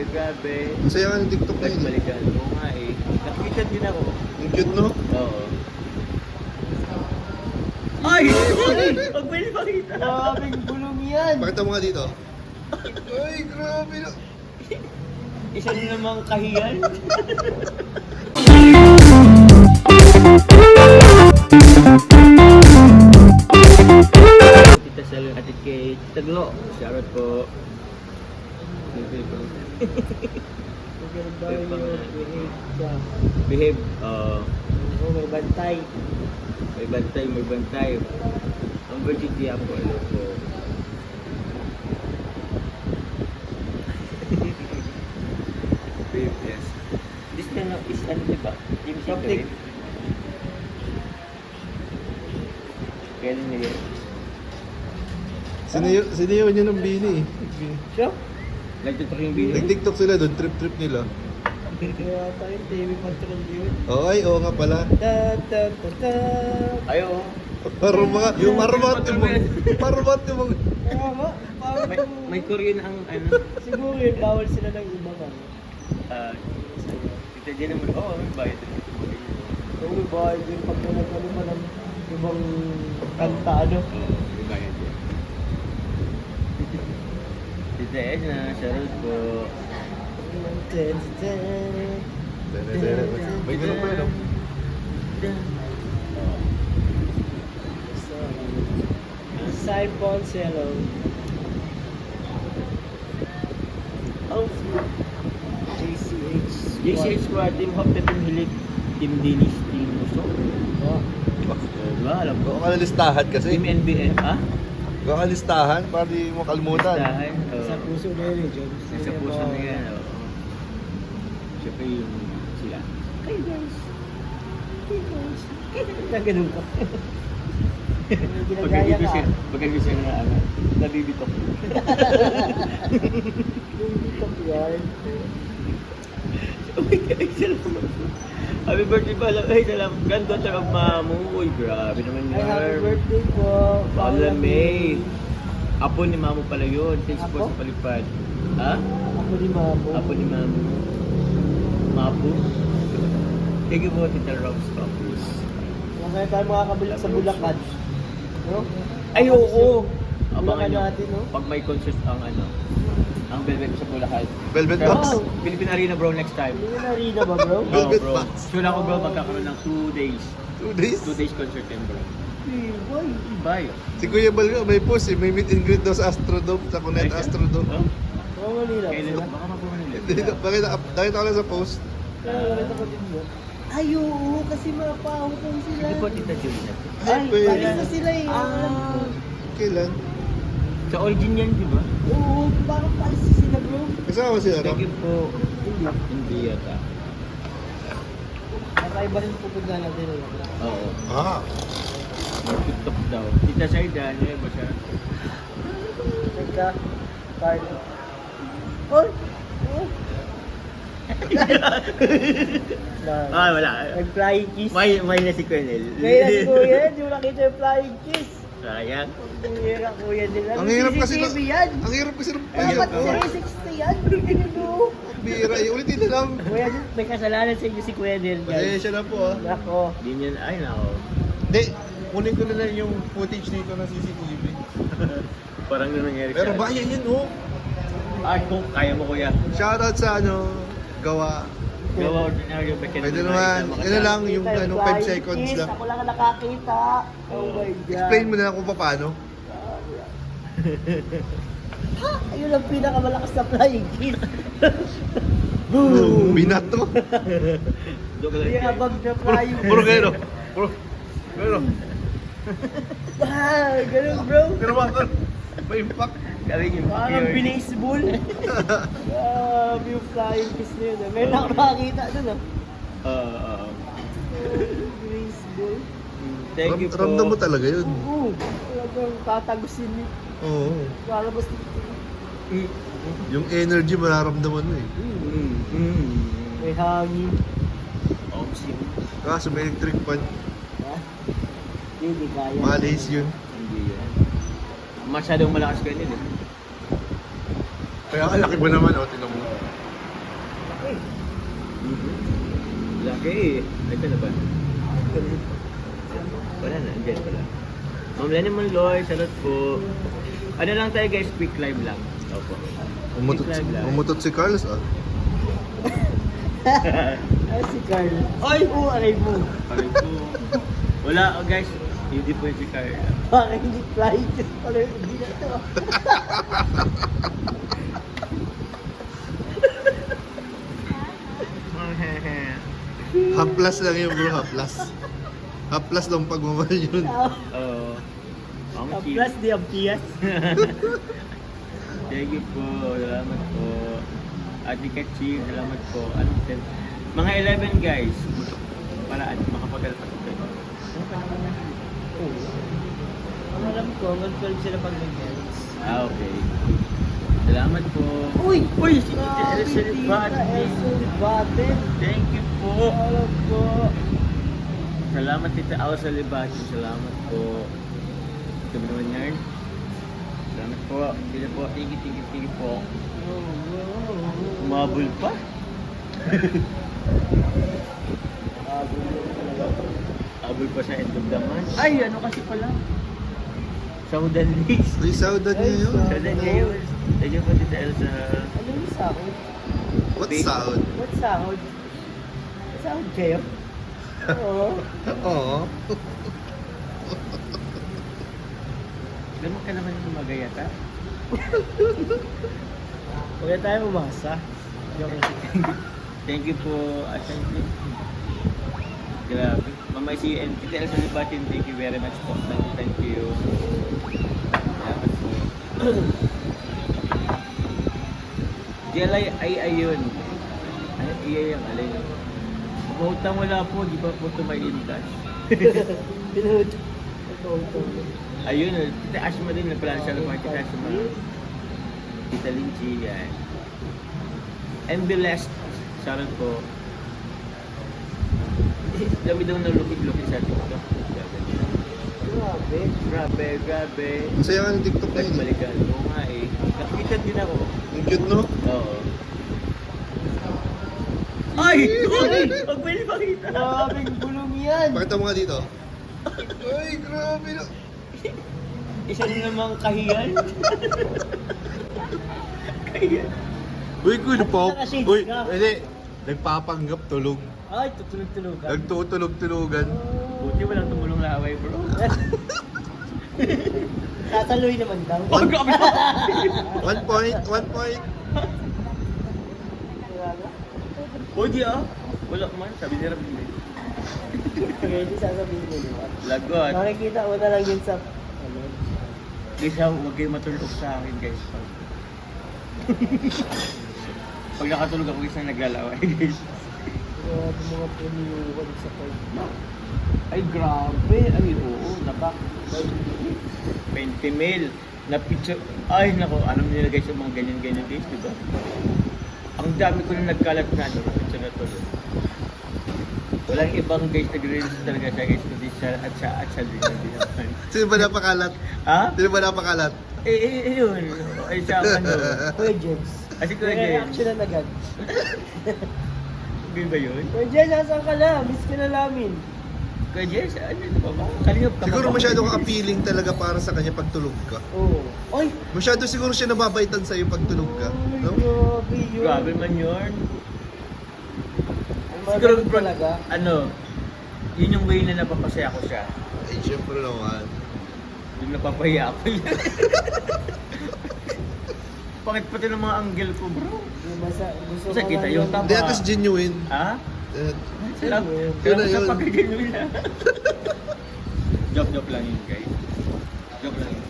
grabe. Masaya ka ng TikTok na yun. Balikan. Oo nga eh. Nakikita din ako. Ang cute, no? Oo. Ay! Huwag pwede pakita. Grabing bulong yan. Pakita mo nga dito. Ay, grabe na. Isa din namang kahiyan. Tita Sal, Ate Kate, Taglo. Shoutout po. Maganda yung behave siya. Behave. Oo, may bantay. May bantay, may bantay. Ang virginity ako, ano po. Babe, yes. This kind of is ano diba? Team Something. Secret. Kailan nila? Sinayaw niya ng Bini. Siya? Nagtutok yung video? Nag-TikTok sila doon, trip-trip nila. Kaya tayo TV control yun. Oh, ay, oo nga pala. Ta ta ta ta. Ayaw. Marumat yung marumat yung mga... Tama. May Korean ang ano. Siguro yun, bawal sila ng iba ka. Tita Jen naman, may bayad. Oo, may bawal din pag nagano pa ng ibang kanta, ano. May bayad yan. Tita Edna, shoutout po. May ganun pa yun, no? Saipon Cielo. Oh, JCH. JCH Squad, Team Hop, Team Hilik, Team Dinis, Team Uso. Oh. Diba, alam ko. Gawa ka na listahan kasi. Team NBM, ha? Gawa ka listahan para di mo kalimutan. Listahan. Sa puso na yun eh, Jones. Sa puso na yan, oo. Siyempre yung sila. Hey guys. Hey guys. Ganun ka. Ginagaya ka. Pagkagyo siya na ano, nabibitok. Yung bitok yan. Oh my God, salamat. Happy birthday pala. Ay, salamat. Granddaughter of Mamu. Uy, grabe naman Ay, happy yun. birthday po. Paula May. Apo ni Mamu pala yun. Thanks po Apo? sa palipad. Ha? Ako ni Mamo. Apo ni Mamu. Mapu. Thank you po, Tita Robs Papus. Kung kaya tayo makakabalik sa Bulacan. No? Ay, oo. Abangan Bulacan nyo. natin, no? Pag may concert ang ano, ang Velvet sa Bulacan. Velvet Pero, Box. Philippine Arena bro next time. Hindi na arena ba, bro? Oo, Velvet bro. Box. Sure ako bro, magkakaroon ng 2 days. 2 days. 2 days concert yan bro. Boy. Bye. Si Kuya Bal nga, may post eh. May meet and greet daw sa Astrodome, sa Connect Ay, Astrodome. Oh? Oo, Manila. Kailan? Sila. Baka mapumanila. Bakit nakita ko lang sa post? Kaya nakita ko din mo. Ay, oo, kasi mapahukong sila. Hindi po, Tita Julia. Ay, pwede. palis na sila eh. Kailan? Sa origin yan, di ba? Oo, parang palis na sila, bro. Kasama si Arap. Thank you po. Hindi. Hindi yata. Kakaiba rin pupunta natin. Oo. Ah. TikTok daw. Tita Saida, ano yun ba siya? Teka, card. Oy! Oh! Wala. Nag-flying kiss. May na si Colonel. Kaya na si Kuya, di mo nakita yung flying kiss. Sayang. Ang hira Kuya nila. Ang hirap kasi na... CCTV yan. Ang hirap kasi ng Dapat payag. 360 yan. Ano? Bira, ulitin na lang. Kuya, may kasalanan sa inyo si Kuya Nel, guys. Siya na po ah. Nako. Di niya, ay nako. Hindi, kunin ko na lang yung footage nito ng CCTV. Parang yun nangyari Pero sa- bayan yun oh. Ay, kung kaya mo kuya. Shoutout sa ano, gawa. Gawa ordinary yung backend. Pwede naman, yun na lang yung Kita ano, 5 flying seconds kiss. lang. Ako lang ang nakakita. Oh my God. Explain mo na lang kung paano. Ha? Ayun ang pinakamalakas na flying kiss. Boom! Binato. Doon ka lang. Hindi habang na flying Puro kayo no? Puro. Pero, Ah, ganun bro. pero bakit? May impact. Galing yung Parang pure. baseball. Grabe yung flying kiss na yun. May nakakita dun ah. Baseball. Thank you po. Ramdam mo talaga yun. Oo. Talagang tatagusin niyo. Oo. Lalabas Yung energy mararamdaman mo eh. may hangin. Oxy. Kaso may electric fan. Ha? Hindi kaya. Malis yun. Hindi yan. Masyadong malakas kayo nila. Kaya ang laki mo naman, oh, tinan mo. Okay. Ito na ba? Wala na. Andyan pala. Ma'am Lenny Monloy, salot po. Ano lang tayo guys, quick live lang. Opo. Umutot si Carlos ah. Ay, si Carl. Ay, aray mo. Parang po. Wala guys. Hindi po yung si Carla. Parang hindi fly. Parang hindi na to. Haplas lang yun bro, haplas. Haplas lang pagmamahal yun. Oo. Ang cheap. Plus di Ampias. Thank you po. Salamat po. Ate Kachi, salamat po. Anong ten? Mga 11 guys. Paraan makapagalapat ko. Ano pa naman na? Ang alam ko, mag-12 sila pag nag-dance. Okay. Salamat po. Uy! Uy! Si Grabe, Tita Tita Elsa Libate. Thank you po. Alam ko. Salamat Tita Elsa Libate. Salamat po. Ito ba naman yan? Salamat po. Sila po. Thank you po. Umabol pa? Abol pa sa end of the month. Ay, ano kasi pala? Southern Days. Ay, saudan niya yun. Southern Days. Thank you po Tita Elsa. Ano yung sahod? What sound? What sahod? Sahod kayo? Oo. Oo. Ganun ka naman yung magayata. Huwag na tayo umasa. Joke lang. Thank you po. Thank you. Grabe. Mamay si Tita Elsa Libatin, thank you very much po. Thank you. Salamat po. Jelay ay ayun. Ay, iya yung alay. Pautang wala po, di ba po tumayin cash? Pinahod. Ito. Ayun, Tita Ashma din, nagplan siya ng Tita Ashma. Tita Linchi, yan. And blessed, sarang po. Dami daw na lukid-lukid sa TikTok. Grabe. Masaya ka ng TikTok na yun. Balikan. Oo nga eh. Nakikita din ako. Ang cute no? Oo. Ay! Huwag pwede makita. Grabing bulong yan. Pakita mo nga dito. Ay, grabe na. Isa na namang kahiyan. Kahiyan. Uy, cool po. Nakashades Uy, ka. hindi. Nagpapanggap tulog. Ay, tutulog-tulogan. Nagtutulog-tulogan. Buti walang tumulong laway bro. Sasaluhin naman daw. Oh, grabe pa! 1 point, 1 point. O di ah. Wala man, sabi ni Rabbi. Kaya hindi sasabihin mo diba? Lagot. Makikita mo na lang yun sa... Ano? Guys, huwag kayo matulog sa akin guys. Pag nakatulog ako guys na naglalaway guys. Grabe mga puniwan sa part. Ay grabe, ay oo, nabak. 20 mil. Na picture, ay nako, alam niyo guys yung mga ganyan-ganyan guys, di ba? Ang dami ko na nagkalat na ano, picture na to. Walang ibang guys nagre-release talaga siya guys, kundi siya at siya din naman. Sino ba napakalat? Ha? Sino ba napakalat? Yun. Ay siya ano. Kuya James. Kasi Kuya May James. reaction na agad. Hindi ba yun? Kuya James, nasaan ka na? Miss ka na namin. Kuya James, ano ba ba? Kalingap ka Siguro ba? masyado ka appealing talaga para sa kanya pag tulog ka. Oo. Oy! Masyado siguro siya nababaitan sa'yo pag tulog ka. Ay, No? grabe yun. Grabe man yun. Siguro Siguro talaga. ano, yun yung way na napapasaya ko siya. Ay, syempre naman. Yung napapahiya ako yun. Bakit pati ng mga angle ko bro? Gusto Kasi ko kita nga yung yun. tama. Hindi, at least genuine. Ha? Eh, Kailang Yun na sa yun. pagkagenuine na. Joke lang yun guys. Joke lang yun.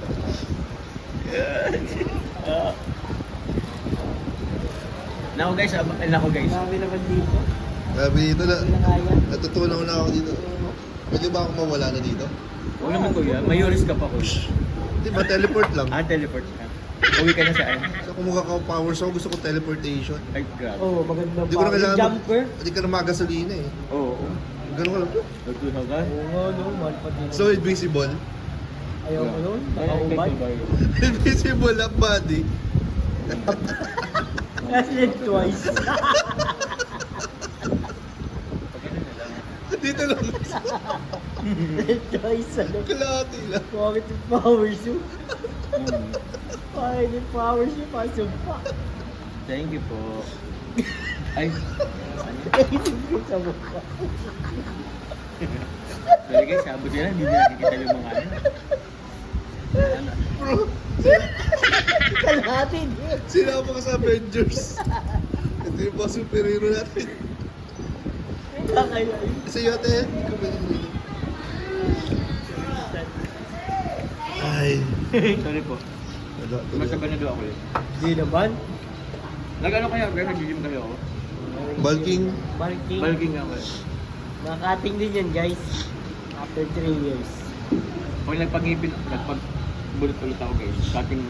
Nako guys, nako guys. Marami naman dito. Grabe dito na. Hindi na kaya. Natutunan ko na ako dito. Pwede ba ako mawala na dito? Huwag naman kuya, mayoris ka pa kuya. Hindi ba, teleport lang. Teleport ka. Uwi ka na saan? So kung magkaka-powers ako, gusto ko teleportation. Ay, grabe. Oo, maganda Hindi ko na pa. kailangan, Jumper. hindi ka na magasolina eh. Oo. Ganun ka lang. Nagtunaw ka? Oo nga, no. Mahal pa din. So, invisible. Ayaw ko nun. Ay, Nakaubad. Invisible ang body. Kasi twice. Dito lang. Guys, ano? Kalahati lang. Bakit yung power shoe? Mm. Bakit yung power shoe? Pasumpa. Thank you po. Ay, ano? Naisip ko sa mukha. Sorry guys, sabot nila, hindi na nakikita yung mga ano. Ano? Bro, Kalahati din. sinama ka sa Avengers. Ito yung mga superhero natin. Kakaya. Sa iyo ate, ikaw ba yung dito? Ay. Sorry po. Wala, Masaba na doon ako eh. Di naman. Nag-ano kaya, guys? Nag-gym kayo ako? Bulking. Bulking. Balking ako eh. Nakating din yan, guys. After 3 years. Pag nagpag-ipin, nagpag-bulot ulit ako guys. Cutting.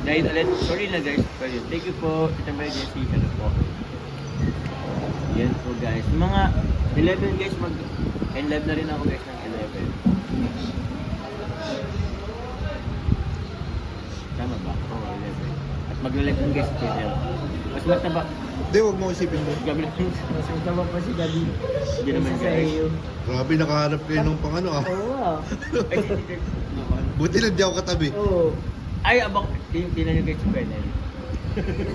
Dahil ulit, sorry na guys. Pero yun, thank you po. Kita mo yung si ano po. Yan po guys. Mga 11 guys, mag-live na rin ako guys ng 11. Tama ba? Oo, 11. At mag-live ng guys 10. Mas mataba. Hindi, huwag mo isipin mo. Gabi lang. Mas matama pa si David. Hindi naman Kaysa sa guys. iyo. Grabe, nakahanap kayo nung pang ano ah. Oo nga. Ay, naman. Buti lang di ako katabi. Oo. Ay, abang, tinan nyo guys si Brennan.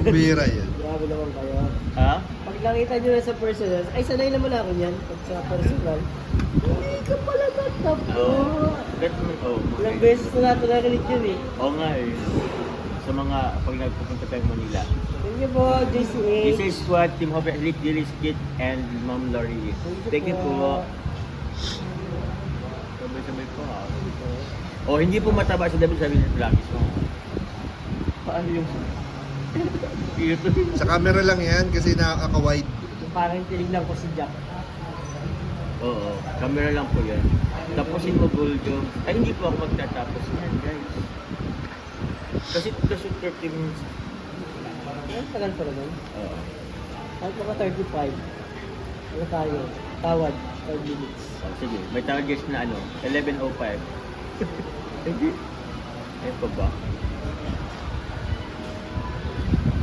Kumira yan. Grabe naman kayo. Ha? Pag nakita nyo na sa personal, ay sanay naman ako yan. Pag sa personal, hindi ka pala natabo. Oo. That's my, oh, Ilang okay. beses na natin narinig yun eh. Oo nga eh. Sa mga, pag nagpupunta tayong Manila. Thank you po, JCH. This is what Team Hope Athlete, Dilly Skit, and Ma'am Lori. Thank you po. Sabay-sabay po ha. Oh, hindi po mataba sa David sabi ng Blackies mo. Paano yung... Sa camera lang yan kasi nakaka-wide. Yung parang tinignan ko si Jack. Oo, camera lang po yan. Tapusin mo gold yung... Ay, hindi po ako magtatapos yan, guys. Kasi 30 minutes. Ang tagal pa naman. Oo. Kahit mga 35. Ano tayo? Tawad. 5 minutes. Oh, sige, may tawag guys na ano, 11:05. Hindi. Ayun pa ba?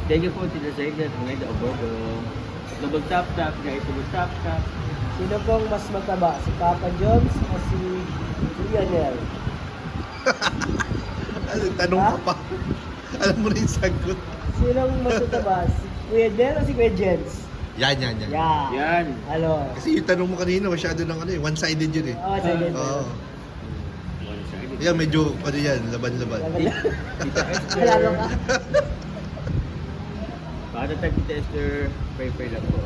Thank you po to the side that made the Oborgo. Double tap tap guys, double tap tap. Sino pong mas mataba? Si Papa Jones o si Lionel? Ano, tanong ka pa. Alam mo na yung sagot. Sinong mas mataba? Si Kuya Del o si Kuya Jens? Yan. Yeah. Yan. Halo. Kasi yung tanong mo kanina, masyado ng ano eh, one-sided yun eh. Oh, sige. Oo. One side. Yan, medyo ano yan, laban-laban. Tita Esther. Wala ka. Paano tayo Tita Esther? Pray lang po.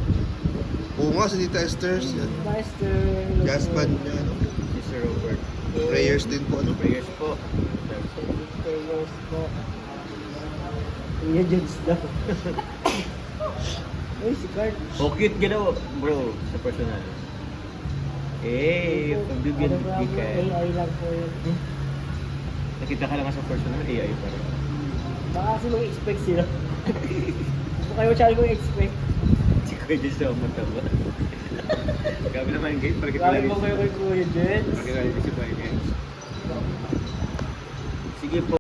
Oo nga, si Tita Esther, yan. Master. Jaspan, yan. Mr. Robert. Prayers din po, ano. Prayers po. Prayers po. Kuya Jens daw. Uy, si Card. Oh, cute gano'n, bro, sa personal. Eh, pagbibigyan Ano ba, di ka. AI lang po yun. Nakita ka lang sa personal, AI pa rin. Baka kasi mag-expect sila. Kung kayo masyado mag-expect. Si Kuya Jess na mataba. Gabi naman guys, parang kita Grabe lang. mo kayo kay Kuya Jens. Parang kita lang si Kuya Jess. Sige po.